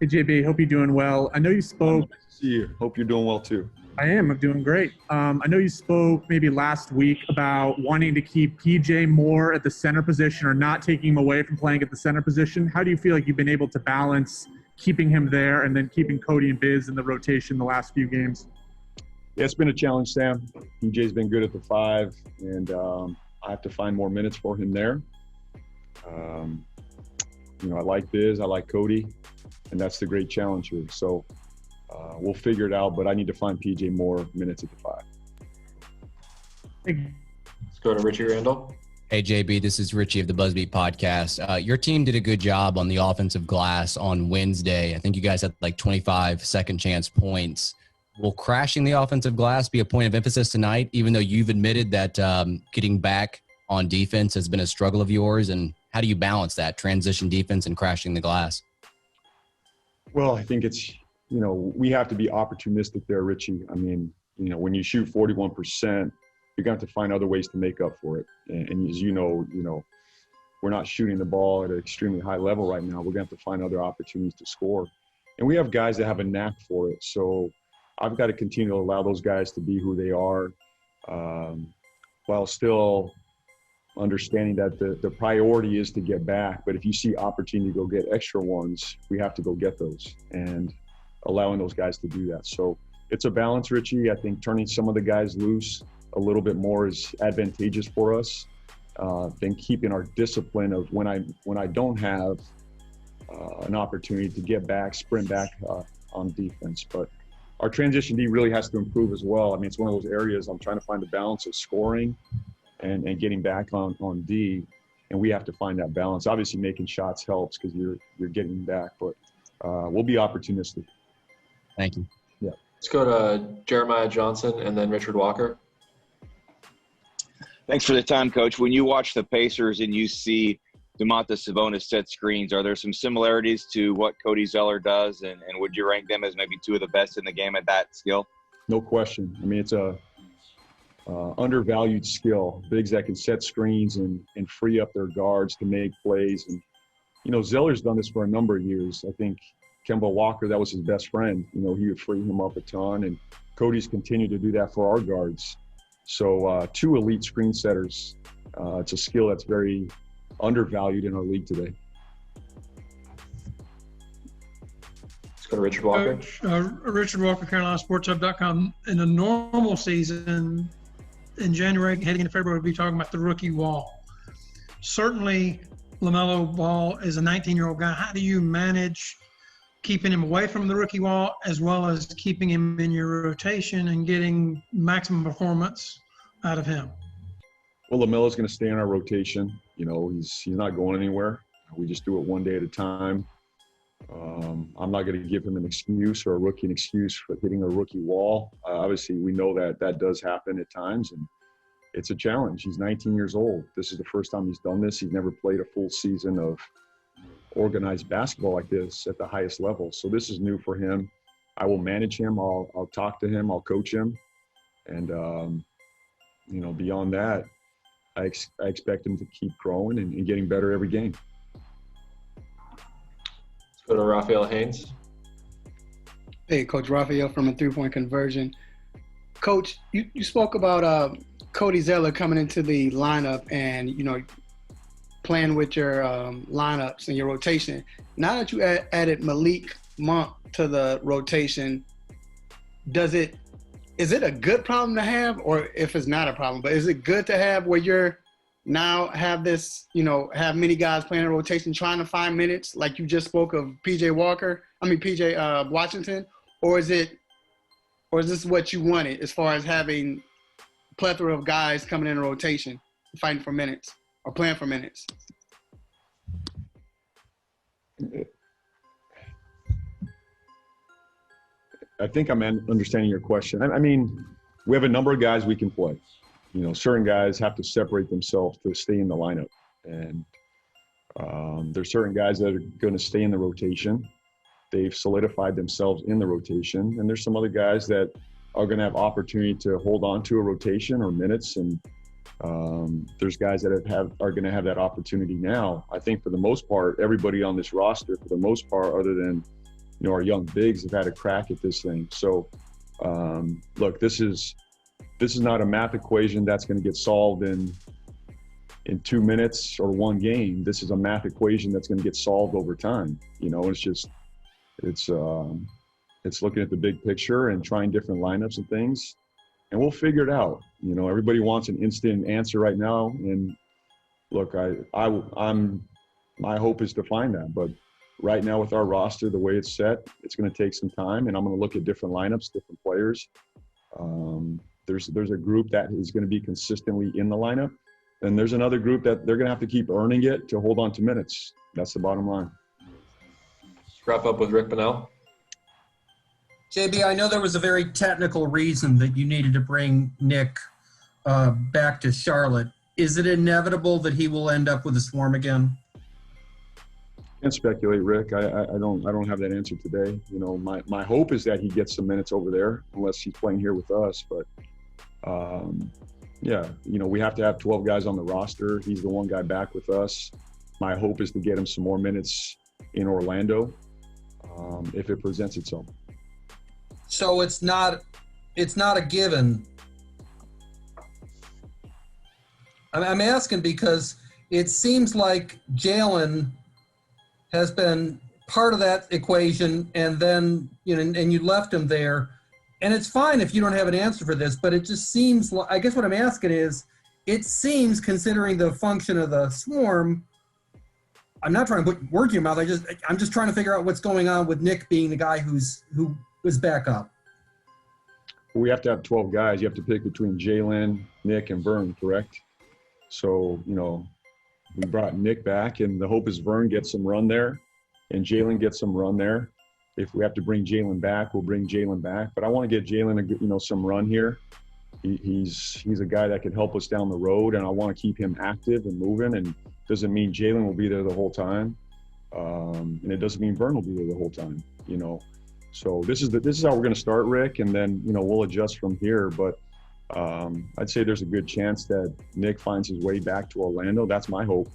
Hey, JB, hope you're doing well. I know you spoke. Nice to see you. Hope you're doing well too. I'm doing great. I know you spoke maybe last week about wanting to keep PJ more at the center position or not taking him away from playing at the center position. How do you feel like you've been able to balance keeping him there and then keeping Cody and Biz in the rotation the last few games? Yeah, it's been a challenge, Sam. PJ's been good at the 5, and I have to find more minutes for him there. I like Biz, I like Cody, and that's the great challenge here. So we'll figure it out, but I need to find PJ more minutes at the 5. Let's go to Richie Randall. Hey, JB, this is Richie of the Buzzbeat podcast. Your team did a good job on the offensive glass on Wednesday. I think you guys had like 25 second chance points. Will crashing the offensive glass be a point of emphasis tonight, even though you've admitted that getting back on defense has been a struggle of yours? And how do you balance that transition defense and crashing the glass? Well, I think it's, we have to be opportunistic there, Richie. I mean, when you shoot 41%, you're going to have to find other ways to make up for it. And as you know, we're not shooting the ball at an extremely high level right now. We're going to have to find other opportunities to score. And we have guys that have a knack for it. So I've got to continue to allow those guys to be who they are, while still understanding that the priority is to get back. But if you see opportunity to go get extra ones, we have to go get those and allowing those guys to do that. So it's a balance, Richie. I think turning some of the guys loose a little bit more is advantageous for us than keeping our discipline of when I don't have an opportunity to get back, sprint back on defense. But our transition D really has to improve as well. I mean, it's one of those areas I'm trying to find the balance of scoring and getting back on D, and we have to find that balance. Obviously, making shots helps because you're getting back, but we'll be opportunistic. Thank you. Yeah. Let's go to Jeremiah Johnson and then Richard Walker. Thanks for the time, Coach. When you watch the Pacers and you see Domantas Sabonis set screens, are there some similarities to what Cody Zeller does, and would you rank them as maybe two of the best in the game at that skill? No question. I mean, it's a undervalued skill. Bigs that can set screens and free up their guards to make plays. And, Zeller's done this for a number of years. I think Kemba Walker, that was his best friend. He would free him up a ton, and Cody's continued to do that for our guards. So two elite screen setters. It's a skill that's very undervalued in our league today. Let's go to Richard Walker. Richard Walker, CarolinaSportsHub.com. In a normal season, in January, heading into February, we'll be talking about the rookie wall. Certainly, Lamelo Ball is a 19-year-old guy. How do you manage keeping him away from the rookie wall as well as keeping him in your rotation and getting maximum performance out of him? Well, LaMelo's going to stay in our rotation. He's not going anywhere. We just do it one day at a time. I'm not going to give him an excuse or a rookie an excuse for hitting a rookie wall. Obviously, we know that does happen at times, and it's a challenge. He's 19 years old. This is the first time he's done this. He's never played a full season of organized basketball like this at the highest level. So this is new for him. I will manage him. I'll talk to him. I'll coach him. And, beyond that, I expect him to keep growing and getting better every game. Let's go to Raphael Haynes. Hey, Coach Raphael from a three-point conversion. Coach, you spoke about Cody Zeller coming into the lineup and, playing with your lineups and your rotation. Now that you added Malik Monk to the rotation, is it a good problem to have, or if it's not a problem, but is it good to have where you're now have this, have many guys playing a rotation trying to find minutes, like you just spoke of PJ Washington, or is this what you wanted as far as having a plethora of guys coming in a rotation, fighting for minutes or playing for minutes? I think I'm understanding your question. I mean, we have a number of guys we can play. Certain guys have to separate themselves to stay in the lineup. And there's certain guys that are going to stay in the rotation. They've solidified themselves in the rotation. And there's some other guys that are going to have opportunity to hold on to a rotation or minutes. And there's guys that are going to have that opportunity now. I think for the most part, everybody on this roster, for the most part, other than our young bigs have had a crack at this thing. So, look, this is not a math equation that's going to get solved in 2 minutes or one game. This is a math equation that's going to get solved over time. It's looking at the big picture and trying different lineups and things, and we'll figure it out. Everybody wants an instant answer right now, and look, my hope is to find that, but right now with our roster, the way it's set, it's going to take some time, and I'm going to look at different lineups, different players. There's a group that is going to be consistently in the lineup, and there's another group that they're going to have to keep earning it to hold on to minutes. That's the bottom line. Wrap up with Rick Bonnell. JB, I know there was a very technical reason that you needed to bring Nick back to Charlotte. Is it inevitable that he will end up with a Swarm again? Can't speculate, Rick. I don't have that answer today. My hope is that he gets some minutes over there, unless he's playing here with us. But we have to have 12 guys on the roster. He's the one guy back with us. My hope is to get him some more minutes in Orlando, if it presents itself. So it's not a given. I'm asking because it seems like Jalen has been part of that equation, and then and you left him there, and it's fine if you don't have an answer for this, but it just seems like, I guess what I'm asking is, it seems, considering the function of the Swarm, I'm not trying to put words in your mouth. I'm just trying to figure out what's going on with Nick being the guy who was back up. We have to have 12 guys. You have to pick between Jalen, Nick, and Vern, correct? So, we brought Nick back, and the hope is Vern gets some run there and Jalen gets some run there. If we have to bring Jalen back, we'll bring Jalen back. But I want to get Jalen, some run here. He's a guy that can help us down the road, and I want to keep him active and moving. And doesn't mean Jalen will be there the whole time, and it doesn't mean Vern will be there the whole time. So this is how we're going to start, Rick, and then we'll adjust from here. But I'd say there's a good chance that Nick finds his way back to Orlando. That's my hope.